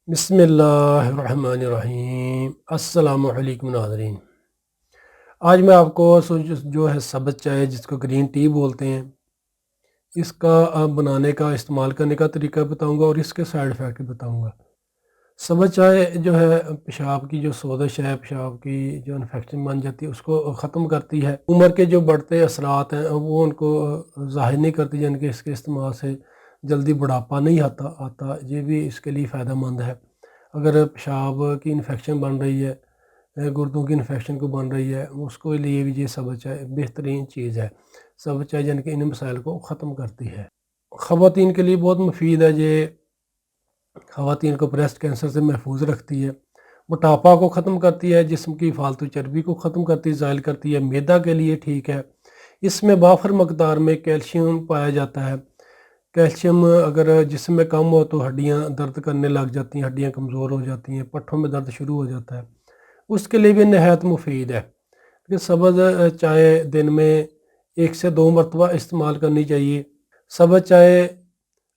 بسم اللہ الرحمن الرحیم۔ السلام علیکم ناظرین۔ آج میں آپ کو جو ہے سبز چائے جس کو گرین ٹی بولتے ہیں، اس کا بنانے کا استعمال کرنے کا طریقہ بتاؤں گا اور اس کے سائیڈ افیکٹ بتاؤں گا۔ سبز چائے جو ہے پیشاب کی جو سوزش ہے، پیشاب کی جو انفیکشن بن جاتی ہے اس کو ختم کرتی ہے۔ عمر کے جو بڑھتے اثرات ہیں وہ ان کو ظاہر نہیں کرتی، یعنی کہ اس کے استعمال سے جلدی بڑھاپا نہیں آتا، یہ بھی اس کے لیے فائدہ مند ہے۔ اگر پیشاب کی انفیکشن بن رہی ہے، گردوں کی انفیکشن کو بن رہی ہے، اس کو لیے بھی یہ سبز چائے بہترین چیز ہے۔ سبز چائے یعنی کہ ان مسائل کو ختم کرتی ہے۔ خواتین کے لیے بہت مفید ہے، یہ خواتین کو بریسٹ کینسر سے محفوظ رکھتی ہے، موٹاپا کو ختم کرتی ہے، جسم کی فالتو چربی کو ختم کرتی ہے، زائل کرتی ہے، معدہ کے لیے ٹھیک ہے۔ اس میں وافر مقدار میں کیلشیم پایا جاتا ہے۔ کیلشیم اگر جسم میں کم ہو تو ہڈیاں درد کرنے لگ جاتی ہیں، ہڈیاں کمزور ہو جاتی ہیں، پٹھوں میں درد شروع ہو جاتا ہے، اس کے لیے بھی نہایت مفید ہے۔ کہ سبز چائے دن میں 1 سے 2 مرتبہ استعمال کرنی چاہیے۔ سبز چائے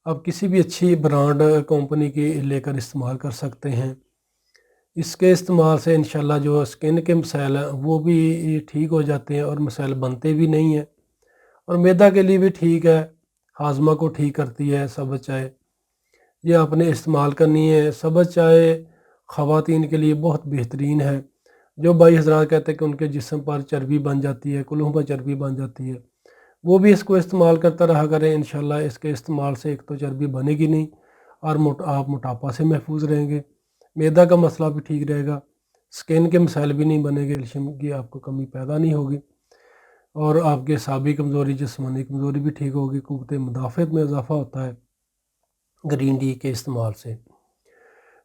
آپ کسی بھی اچھی برانڈ کمپنی کی لے کر استعمال کر سکتے ہیں۔ اس کے استعمال سے انشاءاللہ جو سکن کے مسائل ہیں وہ بھی ٹھیک ہو جاتے ہیں اور مسائل بنتے بھی نہیں ہیں، اور معدہ کے لیے بھی ٹھیک ہے، ہاضمہ کو ٹھیک کرتی ہے سبز چائے۔ یہ آپ نے استعمال کرنی ہے۔ سبز چائے خواتین کے لیے بہت بہترین ہے۔ جو بھائی حضرات کہتے ہیں کہ ان کے جسم پر چربی بن جاتی ہے، کلہوں پر چربی بن جاتی ہے، وہ بھی اس کو استعمال کرتا رہا کریں۔ انشاءاللہ اس کے استعمال سے ایک تو چربی بنے گی نہیں، اور آپ موٹاپا سے محفوظ رہیں گے، معدہ کا مسئلہ بھی ٹھیک رہے گا، سکن کے مسائل بھی نہیں بنے گے، کیلشیم کی آپ کو کمی پیدا نہیں ہوگی، اور آپ کے اعصابی کمزوری، جسمانی کمزوری بھی ٹھیک ہوگی، قوت مدافعت میں اضافہ ہوتا ہے گرین ٹی کے استعمال سے۔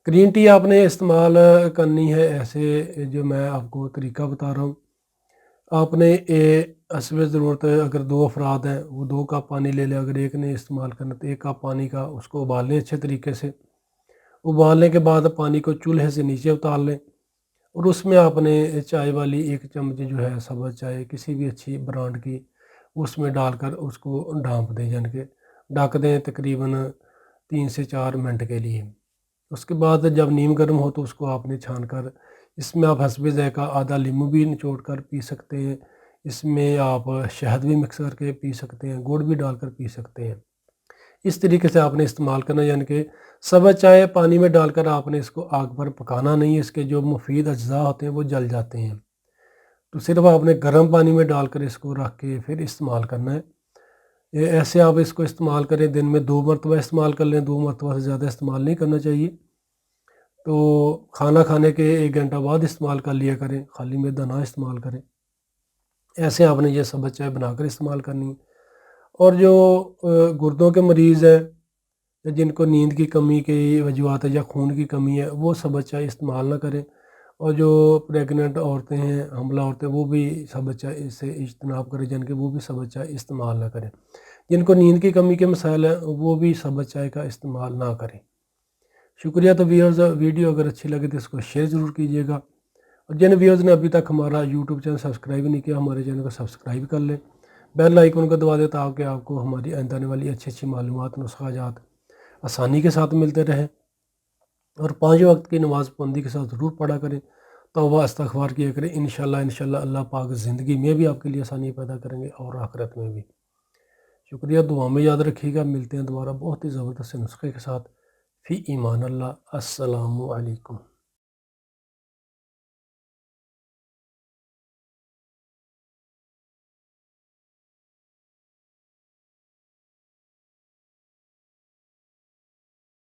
گرین ٹی آپ نے استعمال کرنی ہے ایسے جو میں آپ کو طریقہ بتا رہا ہوں۔ آپ نے حسب ضرورت اگر 2 افراد ہیں وہ 2 کپ پانی لے لیں، اگر ایک نے استعمال کرنا تو 1 کپ پانی کا اس کو ابال لیں اچھے طریقے سے۔ ابالنے کے بعد پانی کو چولہے سے نیچے اتار لیں، اور اس میں آپ نے چائے والی 1 چمچ جو ہے سبز چائے کسی بھی اچھی برانڈ کی اس میں ڈال کر اس کو ڈھانپ دیں، یعنی کہ ڈھک دیں تقریباً 3 سے 4 منٹ کے لیے۔ اس کے بعد جب نیم گرم ہو تو اس کو آپ نے چھان کر اس میں آپ حسب ذائقہ آدھا لیمو بھی نچوڑ کر پی سکتے ہیں، اس میں آپ شہد بھی مکس کر کے پی سکتے ہیں، گڑ بھی ڈال کر پی سکتے ہیں۔ اس طریقے سے آپ نے استعمال کرنا، یعنی کہ سبز چائے پانی میں ڈال کر آپ نے اس کو آگ پر پکانا نہیں ہے، اس کے جو مفید اجزاء ہوتے ہیں وہ جل جاتے ہیں، تو صرف آپ نے گرم پانی میں ڈال کر اس کو رکھ کے پھر استعمال کرنا ہے۔ ایسے آپ اس کو استعمال کریں، دن میں 2 مرتبہ استعمال کر لیں، 2 مرتبہ سے زیادہ استعمال نہیں کرنا چاہیے۔ تو کھانا کھانے کے 1 گھنٹہ بعد استعمال کر لیا کریں، خالی معدہ نہ استعمال کریں۔ ایسے آپ نے یہ سبز چائے بنا کر استعمال کرنی ہے۔ اور جو گردوں کے مریض ہیں، جن کو نیند کی کمی کی وجوہات ہے یا خون کی کمی ہے، وہ سبز چائے استعمال نہ کریں، اور جو پریگننٹ عورتیں ہیں، حاملہ عورتیں، وہ بھی سبز چائے سے اجتناب کریں، جن کہ وہ بھی سبز چائے استعمال نہ کریں۔ جن کو نیند کی کمی کے مسائل ہیں وہ بھی سبز چائے کا استعمال نہ کریں۔ شکریہ۔ تو ویورز، ویڈیو اگر اچھی لگے تو اس کو شیئر ضرور کیجیے گا، اور جن ویورز نے ابھی تک ہمارا یوٹیوب چینل سبسکرائب نہیں کیا، ہمارے چینل کو سبسکرائب کر لیں، بیل آئیکن کو دبا دیں تاکہ آپ کو ہماری آئندہ آنے والی اچھی معلومات، نسخہ جات آسانی کے ساتھ ملتے رہیں، اور 5 وقت کی نماز پابندی کے ساتھ ضرور پڑھا کریں، توبہ استغفار کیا کریں۔ انشاءاللہ اللہ پاک زندگی میں بھی آپ کے لیے آسانی پیدا کریں گے اور آخرت میں بھی۔ شکریہ، دعا میں یاد رکھیے گا۔ ملتے ہیں دوبارہ بہت ہی زبردست نسخے کے ساتھ۔ فی ایمان اللہ۔ السلام علیکم۔